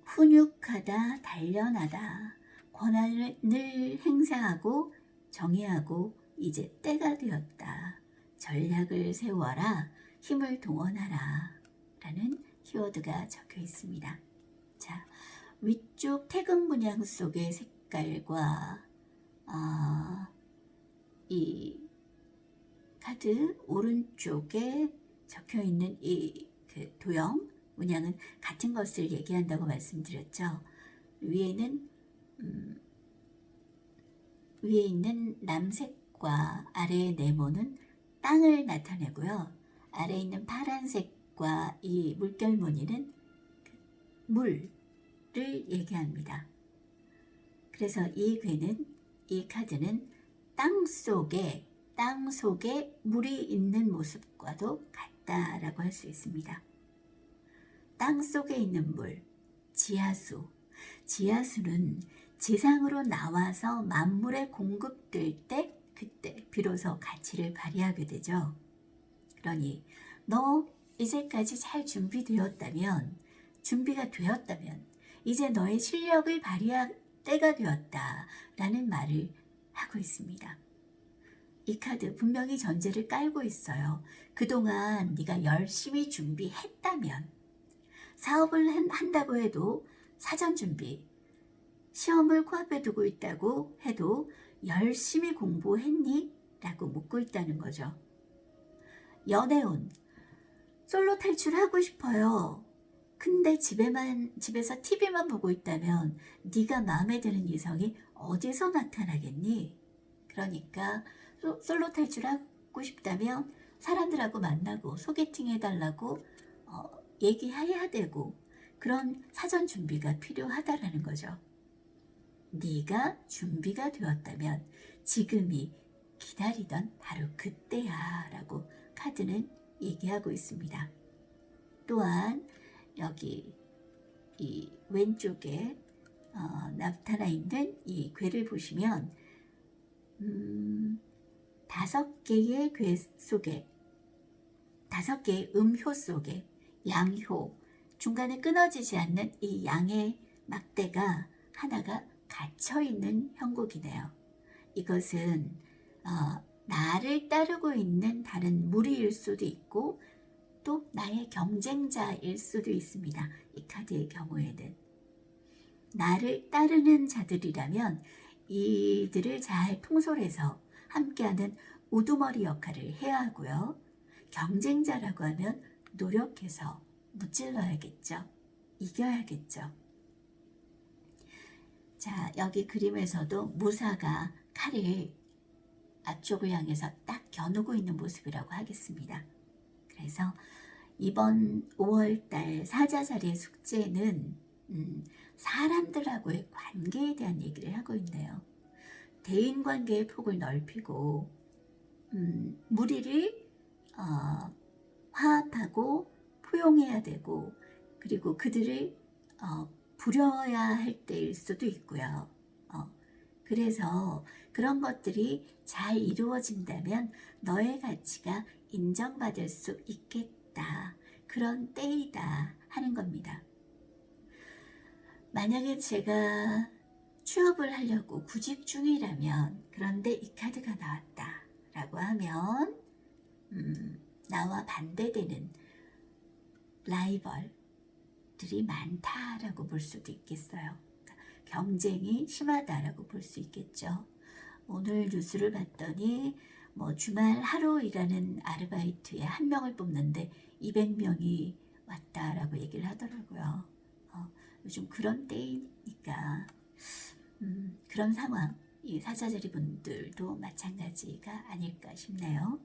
훈육하다, 단련하다, 권한을 행사하고 정의하고 이제 때가 되었다. 전략을 세워라, 힘을 동원하라 라는 키워드가 적혀 있습니다. 자, 위쪽 태극 문양 속의 색깔과 이 카드 오른쪽에 적혀 있는 이 그 도형 문양은 같은 것을 얘기한다고 말씀드렸죠. 위에 있는 남색과 아래의 네모는 땅을 나타내고요. 아래에 있는 파란색과 이 물결 무늬는 물을 얘기합니다. 그래서 이 카드는 땅 속에 물이 있는 모습과도 같다라고 할 수 있습니다. 땅 속에 있는 물, 지하수는 지상으로 나와서 만물에 공급될 때 그때 비로소 가치를 발휘하게 되죠. 그러니 너 이제까지 잘 준비가 되었다면 이제 너의 실력을 발휘할 때가 되었다라는 말을 하고 있습니다. 이 카드 분명히 전제를 깔고 있어요. 그동안 네가 열심히 준비했다면, 사업을 한다고 해도 사전 준비, 시험을 코앞에 두고 있다고 해도 열심히 공부했니? 라고 묻고 있다는 거죠. 연애운. 솔로 탈출하고 싶어요. 근데 집에서 TV만 보고 있다면 네가 마음에 드는 이성이 어디서 나타나겠니? 그러니까 솔로 탈출하고 싶다면 사람들하고 만나고 소개팅 해달라고 얘기해야 되고 그런 사전 준비가 필요하다라는 거죠. 네가 준비가 되었다면 지금이 기다리던 바로 그때야 라고 카드는 얘기하고 있습니다. 또한 여기 이 왼쪽에 나타나 있는 이 괴를 보시면 5개의 괴 속에 5개의 음효 속에 양효, 중간에 끊어지지 않는 이 양의 막대가 하나가 갇혀있는 형국이네요. 이것은 나를 따르고 있는 다른 무리일 수도 있고 또 나의 경쟁자일 수도 있습니다. 이 카드의 경우에는 나를 따르는 자들이라면 이들을 잘 통솔해서 함께하는 우두머리 역할을 해야 하고요. 경쟁자라고 하면 노력해서 무찔러야겠죠. 이겨야겠죠. 자, 여기 그림에서도 무사가 칼을 앞쪽을 향해서 딱 겨누고 있는 모습이라고 하겠습니다. 그래서 이번 5월달 사자자리의 숙제는 사람들하고의 관계에 대한 얘기를 하고 있네요. 대인관계의 폭을 넓히고 무리를 화합하고 포용해야 되고 그리고 그들을 부려야 할 때일 수도 있고요. 그래서 그런 것들이 잘 이루어진다면 너의 가치가 인정받을 수 있겠다. 그런 때이다 하는 겁니다. 만약에 제가 취업을 하려고 구직 중이라면 그런데 이 카드가 나왔다 라고 하면 나와 반대되는 라이벌들이 많다라고 볼 수도 있겠어요. 경쟁이 심하다라고 볼 수 있겠죠. 오늘 뉴스를 봤더니 주말 하루 일하는 아르바이트에 1명을 뽑는데 200명이 왔다라고 얘기를 하더라고요. 요즘 그런 때이니까 그런 상황, 이 사자자리 분들도 마찬가지가 아닐까 싶네요.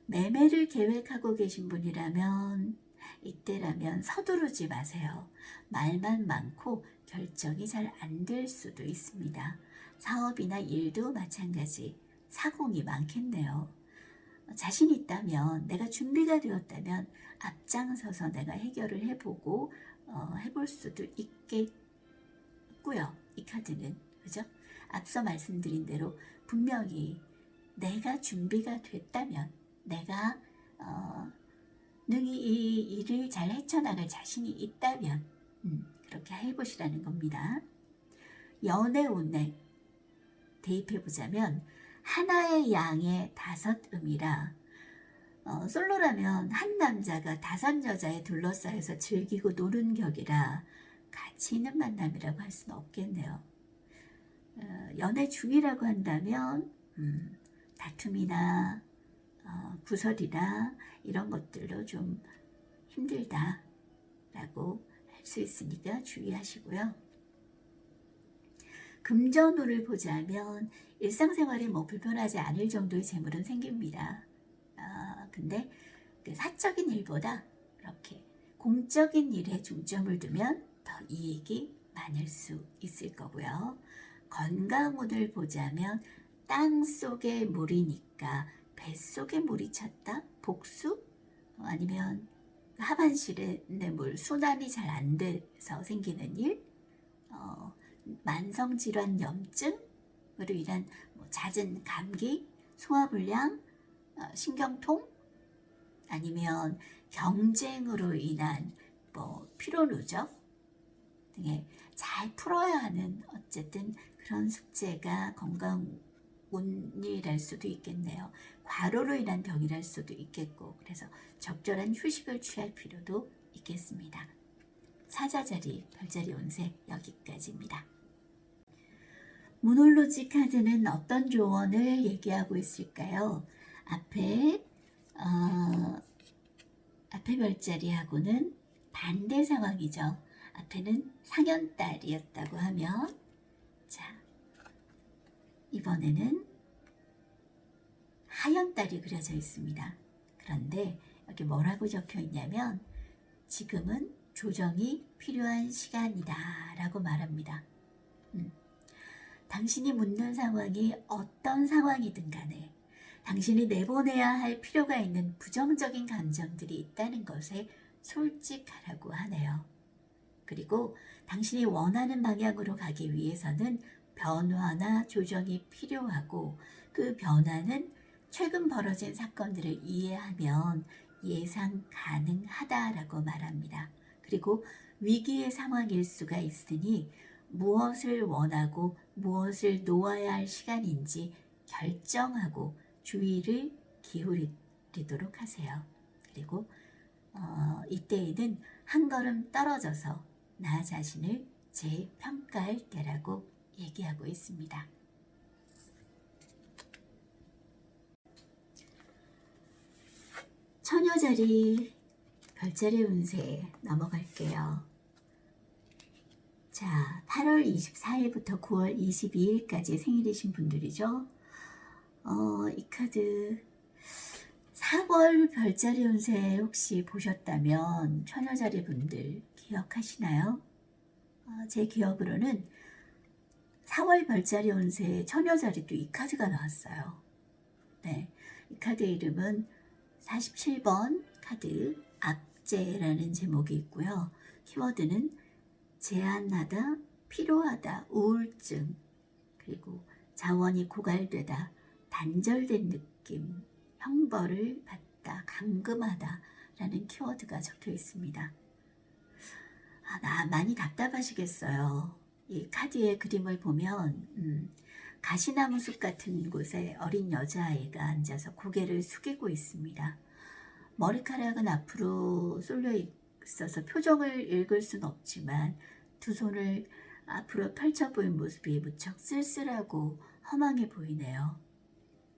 매매를 계획하고 계신 분이라면 이때라면 서두르지 마세요. 말만 많고 결정이 잘 안 될 수도 있습니다. 사업이나 일도 마찬가지 사공이 많겠네요. 자신 있다면 내가 준비가 되었다면 앞장서서 내가 해결을 해보고 해볼 수도 있겠고요. 이 카드는 그죠? 앞서 말씀드린 대로 분명히 내가 준비가 됐다면 내가 능히 이 일을 잘 헤쳐나갈 자신이 있다면 그렇게 해보시라는 겁니다. 연애운에 대입해보자면 하나의 양의 5음이라 솔로라면 한 남자가 5 여자에 둘러싸여서 즐기고 노는 격이라 가치 있는 만남이라고 할 수는 없겠네요. 연애 중이라고 한다면 다툼이나 구설이나 이런 것들로 좀 힘들다라고 할 수 있으니까 주의하시고요. 금전운을 보자면 일상생활에 불편하지 않을 정도의 재물은 생깁니다. 근데 그 사적인 일보다 이렇게 공적인 일에 중점을 두면 더 이익이 많을 수 있을 거고요. 건강운을 보자면 땅 속에 물이니까 뱃속에 물이 찼다? 복수? 아니면 하반신의 물 순환이 잘 안 돼서 생기는 일? 만성질환 염증으로 인한 잦은 감기, 소화불량, 신경통? 아니면 경쟁으로 인한 피로누적 등에 잘 풀어야 하는 어쨌든 그런 숙제가 건강운이랄 수도 있겠네요. 과로로 인한 병이랄 수도 있겠고 그래서 적절한 휴식을 취할 필요도 있겠습니다. 사자자리 별자리 운세 여기까지입니다. 문홀로지 카드는 어떤 조언을 얘기하고 있을까요? 앞에 앞에 별자리하고는 반대 상황이죠. 앞에는 상현달이었다고 하면, 자, 이번에는 하현달이 그려져 있습니다. 그런데 여기 뭐라고 적혀 있냐면 지금은 조정이 필요한 시간이다 라고 말합니다. 당신이 묻는 상황이 어떤 상황이든 간에 당신이 내보내야 할 필요가 있는 부정적인 감정들이 있다는 것에 솔직하라고 하네요. 그리고 당신이 원하는 방향으로 가기 위해서는 변화나 조정이 필요하고 그 변화는 최근 벌어진 사건들을 이해하면 예상 가능하다라고 말합니다. 그리고 위기의 상황일 수가 있으니 무엇을 원하고 무엇을 놓아야 할 시간인지 결정하고 주의를 기울이도록 하세요. 그리고 이때에는 한 걸음 떨어져서 나 자신을 재평가할 때라고 얘기하고 있습니다. 처녀자리 별자리 운세 넘어갈게요. 자, 8월 24일부터 9월 22일까지 생일이신 분들이죠. 이 카드 4월 별자리 운세 혹시 보셨다면 처녀자리 분들 기억하시나요? 제 기억으로는 4월 별자리 운세 처녀자리도 이 카드가 나왔어요. 네, 이 카드의 이름은 47번 카드 압제라는 제목이 있고요. 키워드는 제한하다, 필요하다, 우울증, 그리고 자원이 고갈되다, 단절된 느낌, 형벌을 받다, 감금하다 라는 키워드가 적혀 있습니다. 나 많이 답답하시겠어요. 이 카드의 그림을 보면 가시나무 숲 같은 곳에 어린 여자아이가 앉아서 고개를 숙이고 있습니다. 머리카락은 앞으로 쏠려 있어서 표정을 읽을 순 없지만 두 손을 앞으로 펼쳐 보인 모습이 무척 쓸쓸하고 허망해 보이네요.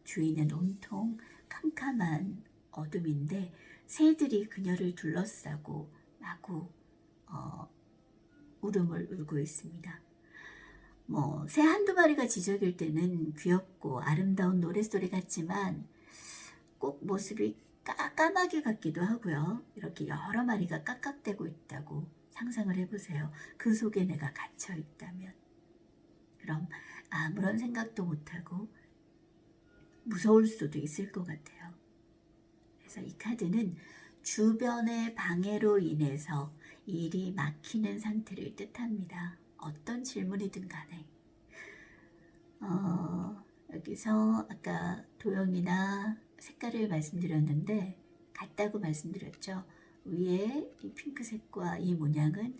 주위는 온통 캄캄한 어둠인데 새들이 그녀를 둘러싸고 마구 울음을 울고 있습니다. 새 한두 마리가 지저귀일 때는 귀엽고 아름다운 노랫소리 같지만 꼭 모습이 까마귀 같기도 하고요. 이렇게 여러 마리가 깍깍대고 있다고 상상을 해보세요. 그 속에 내가 갇혀 있다면. 그럼 아무런 생각도 못하고 무서울 수도 있을 것 같아요. 그래서 이 카드는 주변의 방해로 인해서 일이 막히는 상태를 뜻합니다. 어떤 질문이든 간에. 여기서 아까 도형이나 색깔을 말씀드렸는데 같다고 말씀드렸죠. 위에 이 핑크색과 이 문양은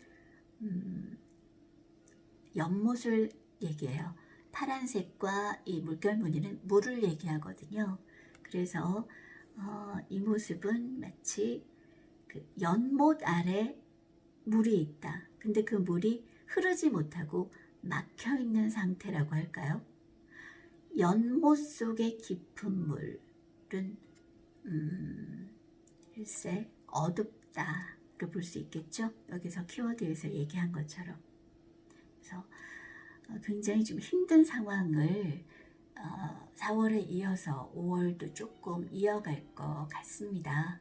연못을 얘기해요. 파란색과 이 물결 무늬는 물을 얘기하거든요. 그래서 이 모습은 마치 그 연못 아래 물이 있다. 근데 그 물이 흐르지 못하고 막혀 있는 상태라고 할까요? 연못 속의 깊은 물은 글쎄 어둡다로 볼 수 있겠죠. 여기서 키워드에서 얘기한 것처럼. 그래서 굉장히 좀 힘든 상황을 4월에 이어서 5월도 조금 이어갈 것 같습니다.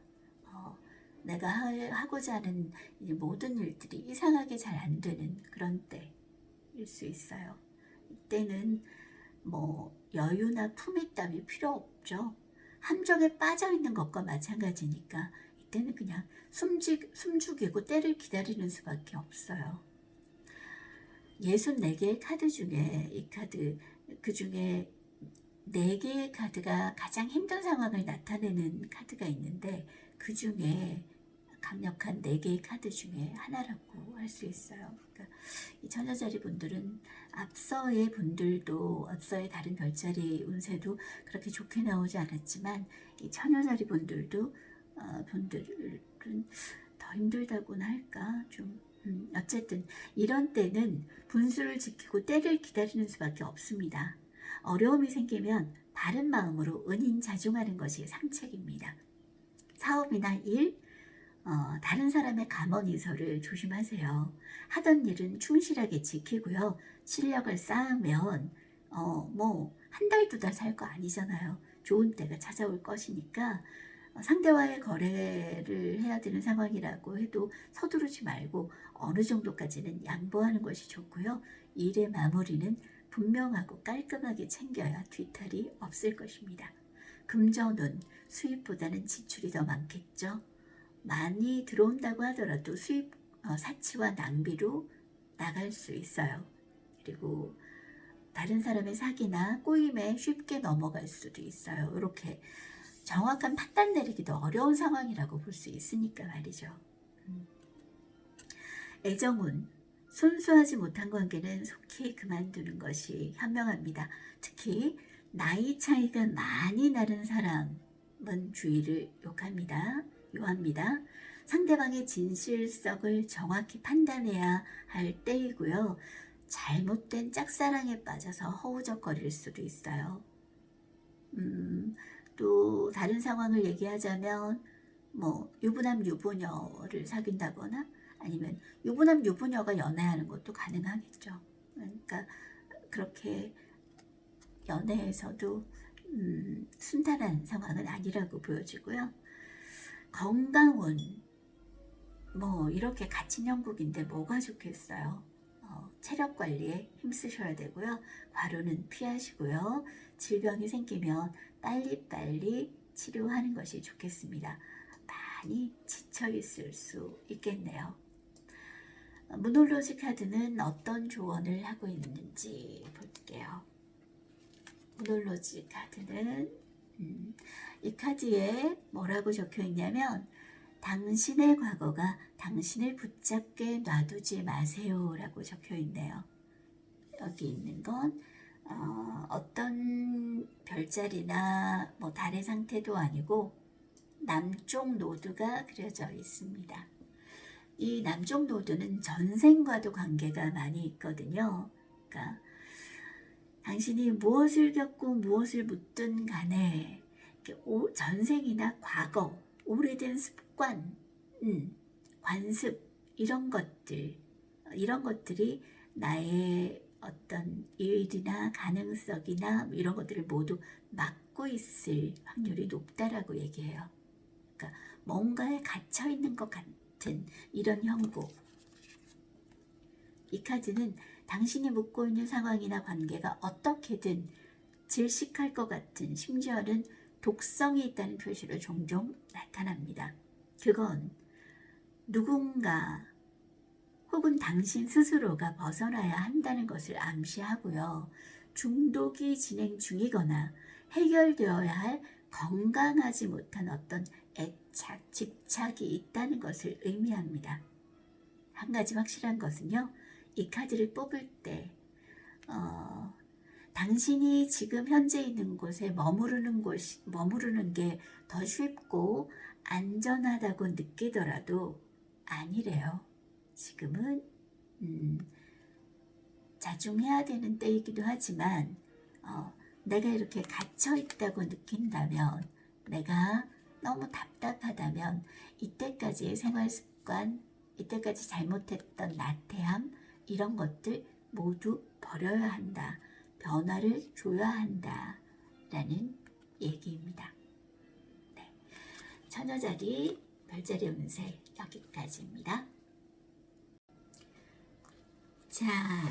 내가 하고자 하는 모든 일들이 이상하게 잘 안 되는 그런 때일 수 있어요. 이때는 여유나 품위 따위 필요 없죠. 함정에 빠져 있는 것과 마찬가지니까 이때는 그냥 숨죽이고 때를 기다리는 수밖에 없어요. 64개의 카드 중에 이 카드 그 중에 4개의 카드가 가장 힘든 상황을 나타내는 카드가 있는데 그 중에 강력한 4개의 카드 중에 하나라고 할 수 있어요. 그러니까 이 처녀자리 분들은 앞서의 다른 별자리 운세도 그렇게 좋게 나오지 않았지만 이 처녀자리 분들은 더 힘들다고나 할까 좀 어쨌든 이런 때는 분수를 지키고 때를 기다리는 수밖에 없습니다. 어려움이 생기면 바른 마음으로 은인자중하는 것이 상책입니다. 사업이나 일, 다른 사람의 감언이설을 조심하세요. 하던 일은 충실하게 지키고요. 실력을 쌓으면 뭐 한 달, 두 달 살 거 아니잖아요. 좋은 때가 찾아올 것이니까 상대와의 거래를 해야 되는 상황이라고 해도 서두르지 말고 어느 정도까지는 양보하는 것이 좋고요. 일의 마무리는 분명하고 깔끔하게 챙겨야 뒤탈이 없을 것입니다. 금전운, 수입보다는 지출이 더 많겠죠. 많이 들어온다고 하더라도 수입 사치와 낭비로 나갈 수 있어요. 그리고 다른 사람의 사기나 꼬임에 쉽게 넘어갈 수도 있어요. 이렇게 정확한 판단 내리기도 어려운 상황이라고 볼 수 있으니까 말이죠. 애정운, 순수하지 못한 관계는 속히 그만두는 것이 현명합니다. 특히 나이 차이가 많이 나는 사람은 주의를 요합니다. 상대방의 진실성을 정확히 판단해야 할 때이고요. 잘못된 짝사랑에 빠져서 허우적거릴 수도 있어요. 또 다른 상황을 얘기하자면 뭐 유부남 유부녀를 사귄다거나 아니면 유부남 유부녀가 연애하는 것도 가능하겠죠. 그러니까 그렇게 연애에서도 순탄한 상황은 아니라고 보여지고요. 건강운, 뭐 이렇게 갇힌 형국인데 뭐가 좋겠어요. 체력 관리에 힘쓰셔야 되고요. 과로는 피하시고요. 질병이 생기면 빨리빨리 치료하는 것이 좋겠습니다. 많이 지쳐 있을 수 있겠네요. 무놀로지 카드는 어떤 조언을 하고 있는지 볼게요. 무놀로지 카드는 이 카드에 뭐라고 적혀 있냐면 당신의 과거가 당신을 붙잡게 놔두지 마세요 라고 적혀 있네요. 여기 있는 건 어떤 별자리나 뭐 달의 상태도 아니고 남쪽 노드가 그려져 있습니다. 이 남쪽 노드는 전생과도 관계가 많이 있거든요. 그러니까 당신이 무엇을 겪고 무엇을 묻든 간에 전생이나 과거, 오래된 습관, 관습 이런 것들이 나의 어떤 일이나 가능성이나 이런 것들을 모두 막고 있을 확률이 높다라고 얘기해요. 그러니까 뭔가에 갇혀 있는 것 같은 이런 형국. 이 카드는 당신이 묻고 있는 상황이나 관계가 어떻게든 질식할 것 같은, 심지어는 독성이 있다는 표시로 종종 나타납니다. 그건 누군가 혹은 당신 스스로가 벗어나야 한다는 것을 암시하고요. 중독이 진행 중이거나 해결되어야 할 건강하지 못한 어떤 애착, 집착이 있다는 것을 의미합니다. 한 가지 확실한 것은요. 이 카드를 뽑을 때 당신이 지금 현재 있는 곳에 머무르는 게 더 쉽고 안전하다고 느끼더라도 아니래요. 지금은 자중해야 되는 때이기도 하지만 내가 이렇게 갇혀 있다고 느낀다면, 내가 너무 답답하다면 이때까지의 생활 습관, 이때까지 잘못했던 나태함 이런 것들 모두 버려야 한다. 변화를 줘야 한다. 라는 얘기입니다. 네. 처녀자리 별자리 운세 여기까지입니다. 자,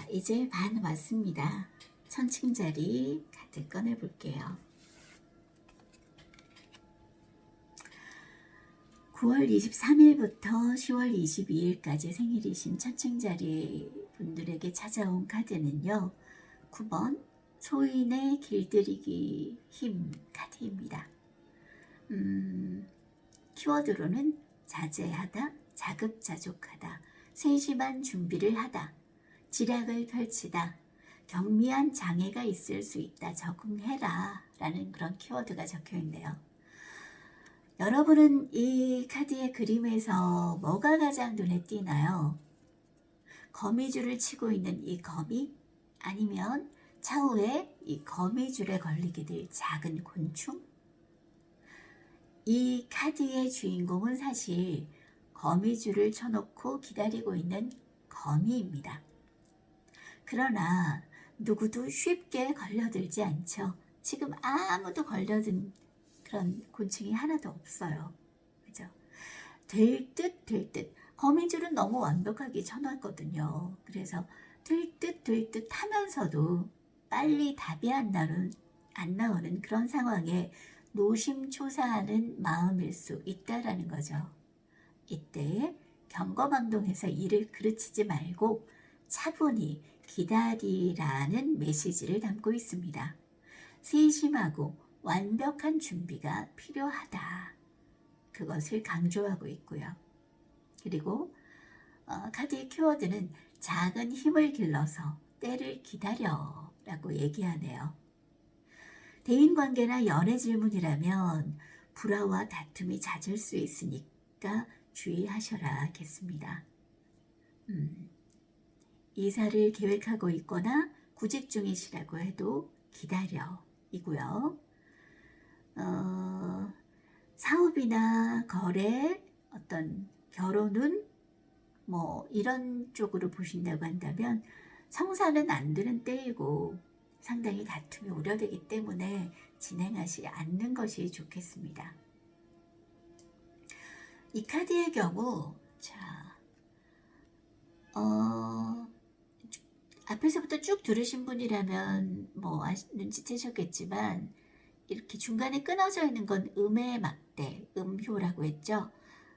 이제 반 왔습니다. 천칭자리 카드 꺼내볼게요. 9월 23일부터 10월 22일까지 생일이신 천칭자리 분들에게 찾아온 카드는요. 9번 소인의 길들이기 힘 카드입니다. 키워드로는 자제하다, 자급자족하다, 세심한 준비를 하다, 지략을 펼치다, 경미한 장애가 있을 수 있다, 적응해라 라는 그런 키워드가 적혀있네요. 여러분은 이 카드의 그림에서 뭐가 가장 눈에 띄나요? 거미줄을 치고 있는 이 거미? 아니면 차후에 이 거미줄에 걸리게 될 작은 곤충? 이 카드의 주인공은 사실 거미줄을 쳐놓고 기다리고 있는 거미입니다. 그러나 누구도 쉽게 걸려들지 않죠. 지금 아무도 걸려든 그런 곤충이 하나도 없어요. 그죠? 될 듯 거미줄은 너무 완벽하게 쳐놨거든요. 그래서 될 듯 하면서도 빨리 답이 안 나오는 그런 상황에 노심초사하는 마음일 수 있다라는 거죠. 이때 경거망동해서 이를 그르치지 말고 차분히 기다리라는 메시지를 담고 있습니다. 세심하고 완벽한 준비가 필요하다. 그것을 강조하고 있고요. 그리고 카드의 키워드는 작은 힘을 길러서 때를 기다려 라고 얘기하네요. 대인관계나 연애 질문이라면 불화와 다툼이 잦을 수 있으니까 주의하셔라겠습니다. 이사를 계획하고 있거나 구직 중이시라고 해도 기다려 이고요. 사업이나 거래, 어떤 결혼은 뭐 이런 쪽으로 보신다고 한다면 성사는 안 되는 때이고 상당히 다툼이 우려되기 때문에 진행하지 않는 것이 좋겠습니다. 이 카드의 경우 앞에서부터 쭉 들으신 분이라면 뭐 눈치채셨겠지만 이렇게 중간에 끊어져 있는 건 음의 막대, 음효라고 했죠.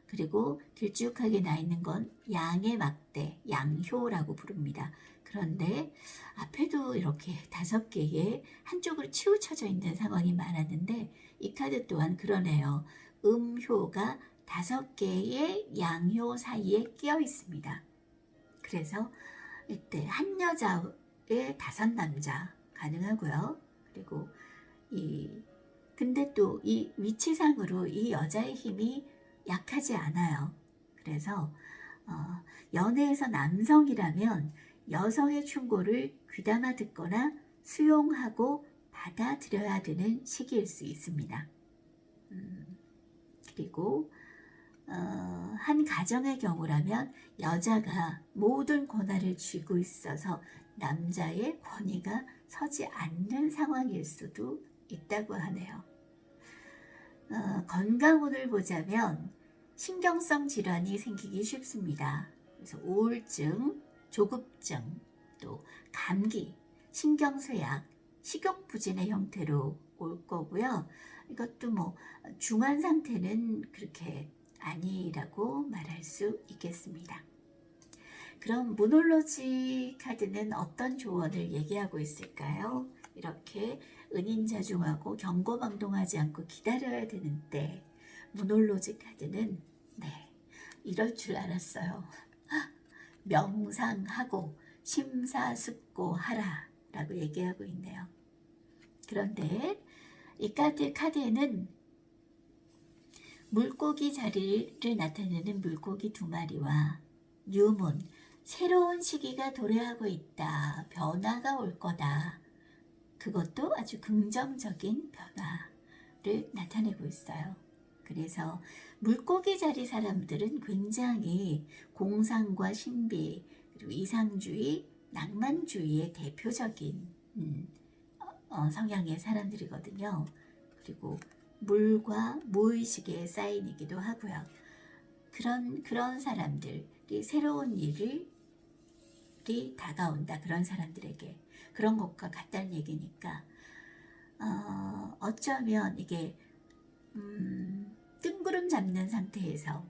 그리고 길쭉하게 나 있는 건 양의 막대, 양효라고 부릅니다. 그런데 앞에도 이렇게 5개의 한쪽으로 치우쳐져 있는 상황이 많았는데 이 카드 또한 그러네요. 음효가 5개의 양효 사이에 끼어 있습니다. 그래서 이때 한 여자에 5 남자 가능하고요. 그리고 근데 또 이 위치상으로 이 여자의 힘이 약하지 않아요. 그래서 연애에서 남성이라면 여성의 충고를 귀담아 듣거나 수용하고 받아들여야 되는 시기일 수 있습니다. 그리고 한 가정의 경우라면 여자가 모든 권한을 쥐고 있어서 남자의 권위가 서지 않는 상황일 수도 있다고 하네요. 건강운을 보자면 신경성 질환이 생기기 쉽습니다. 그래서 우울증, 조급증, 또 감기, 신경쇠약, 식욕부진의 형태로 올 거고요. 이것도 뭐 중한 상태는 그렇게 아니라고 말할 수 있겠습니다. 그럼 모놀로지 카드는 어떤 조언을 얘기하고 있을까요? 이렇게 은인자중하고 경고망동하지 않고 기다려야 되는 때 모놀로지 카드는 이럴 줄 알았어요. 명상하고 심사숙고하라 라고 얘기하고 있네요. 그런데 이 카드에는 물고기 자리를 나타내는 물고기 2마리와 유문, 새로운 시기가 도래하고 있다. 변화가 올 거다. 그것도 아주 긍정적인 변화를 나타내고 있어요. 그래서 물고기 자리 사람들은 굉장히 공상과 신비, 그리고 이상주의, 낭만주의의 대표적인 성향의 사람들이거든요. 그리고 물과 무의식의 사인이기도 하고요. 그런 사람들이 새로운 일이 다가온다. 그런 사람들에게 그런 것과 같다는 얘기니까 어쩌면 이게 뜬구름 잡는 상태에서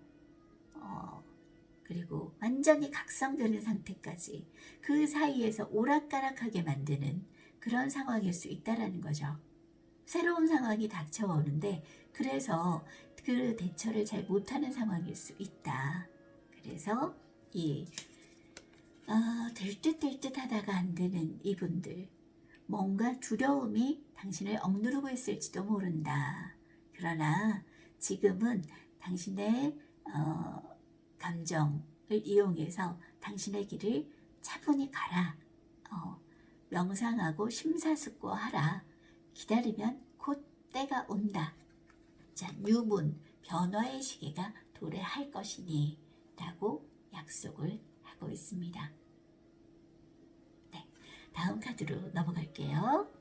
그리고 완전히 각성되는 상태까지 그 사이에서 오락가락하게 만드는 그런 상황일 수 있다라는 거죠. 새로운 상황이 닥쳐오는데 그래서 그 대처를 잘 못하는 상황일 수 있다. 그래서 될 듯 하다가 안 되는 이분들, 뭔가 두려움이 당신을 억누르고 있을지도 모른다. 그러나 지금은 당신의 감정을 이용해서 당신의 길을 차분히 가라. 명상하고 심사숙고하라. 기다리면 곧 때가 온다. 자, 유문, 변화의 시계가 도래할 것이니 라고 약속을 하고 있습니다. 네, 다음 카드로 넘어갈게요.